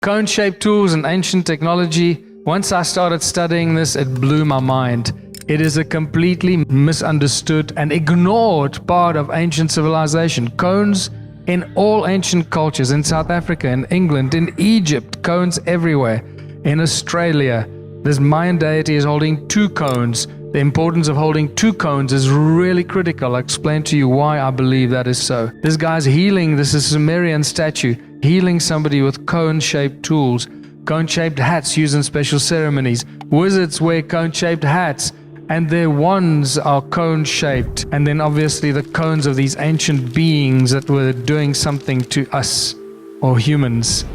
Cone-shaped tools and ancient technology. Once I started studying this, it blew my mind. It is a completely misunderstood and ignored part of ancient civilization. Cones in all ancient cultures, in South Africa, in England, in Egypt, cones everywhere. In Australia, this Mayan deity is holding 2 cones. The importance of holding 2 cones is really critical. I'll explain to you why I believe that is so. This guy's healing, this is a Sumerian statue, healing somebody with cone-shaped tools. Cone-shaped hats used in special ceremonies. Wizards wear cone-shaped hats, and their wands are cone-shaped. And then obviously the cones of these ancient beings that were doing something to us, or humans.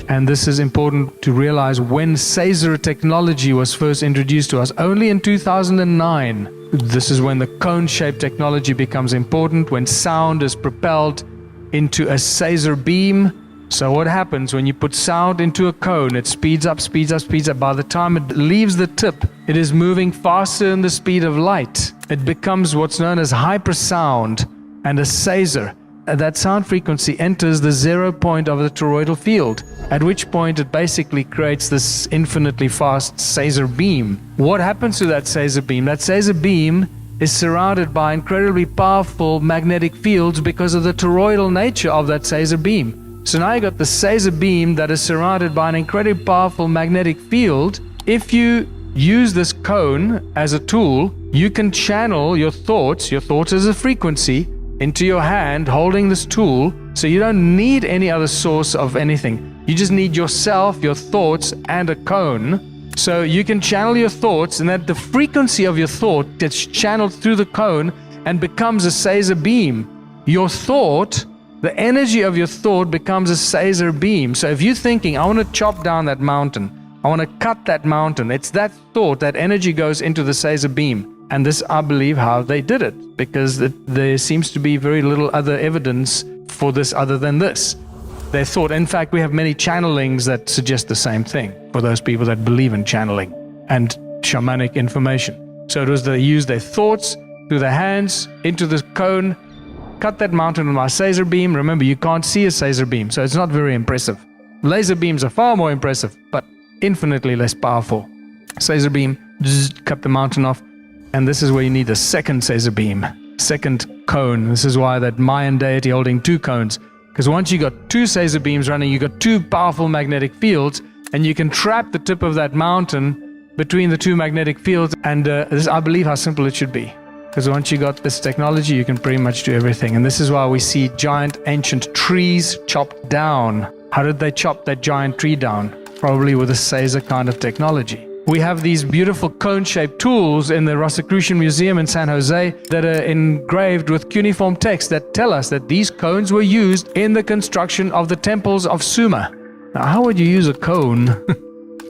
And this is important to realize. When Caesar technology was first introduced to us, only in 2009, this is when the cone-shaped technology becomes important, when sound is propelled into a Caesar beam. So what happens when you put sound into a cone? It speeds up, speeds up, speeds up. By the time it leaves the tip, it is moving faster than the speed of light. It becomes what's known as hypersound and a Caesar. That sound frequency enters the 0 point of the toroidal field, at which point it basically creates this infinitely fast Caesar beam. What happens to that Caesar beam? That Caesar beam is surrounded by incredibly powerful magnetic fields because of the toroidal nature of that Caesar beam. So now you got the Caesar beam that is surrounded by an incredibly powerful magnetic field. If you use this cone as a tool, you can channel your thoughts as a frequency, into your hand holding this tool. So you don't need any other source of anything. You just need yourself, your thoughts, and a cone. So you can channel your thoughts, and that the frequency of your thought gets channeled through the cone and becomes a Caesar beam. Your thought, the energy of your thought becomes a Caesar beam. So if you're thinking, I want to chop down that mountain, I want to cut that mountain, it's that thought, that energy goes into the Caesar beam. And this, I believe, how they did it, because there seems to be very little other evidence for this other than this. They thought, in fact, we have many channelings that suggest the same thing for those people that believe in channeling and shamanic information. So it was they used their thoughts through their hands into the cone, cut that mountain with my Caesar beam. Remember, you can't see a Caesar beam, so it's not very impressive. Laser beams are far more impressive, but infinitely less powerful. Caesar beam, cut the mountain off. And this is where you need a second Caesar beam, second cone. This is why that Mayan deity holding 2 cones. Because once you got 2 Caesar beams running, you got 2 powerful magnetic fields, and you can trap the tip of that mountain between the 2 magnetic fields. And this is, I believe, how simple it should be. Because once you got this technology, you can pretty much do everything. And this is why we see giant ancient trees chopped down. How did they chop that giant tree down? Probably with a Caesar kind of technology. We have these beautiful cone-shaped tools in the Rosicrucian Museum in San Jose that are engraved with cuneiform text that tell us that these cones were used in the construction of the temples of Sumer. Now, how would you use a cone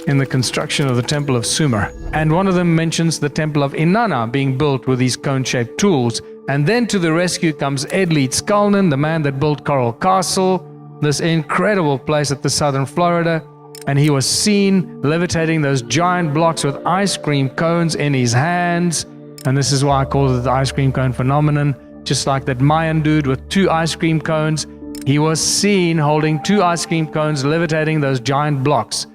in the construction of the temple of Sumer? And one of them mentions the temple of Inanna being built with these cone-shaped tools. And then to the rescue comes Edleed Skalnin, the man that built Coral Castle, this incredible place at the southern Florida. And he was seen levitating those giant blocks with ice cream cones in his hands. And this is why I call it the ice cream cone phenomenon. Just like that Mayan dude with 2 ice cream cones, he was seen holding 2 ice cream cones levitating those giant blocks.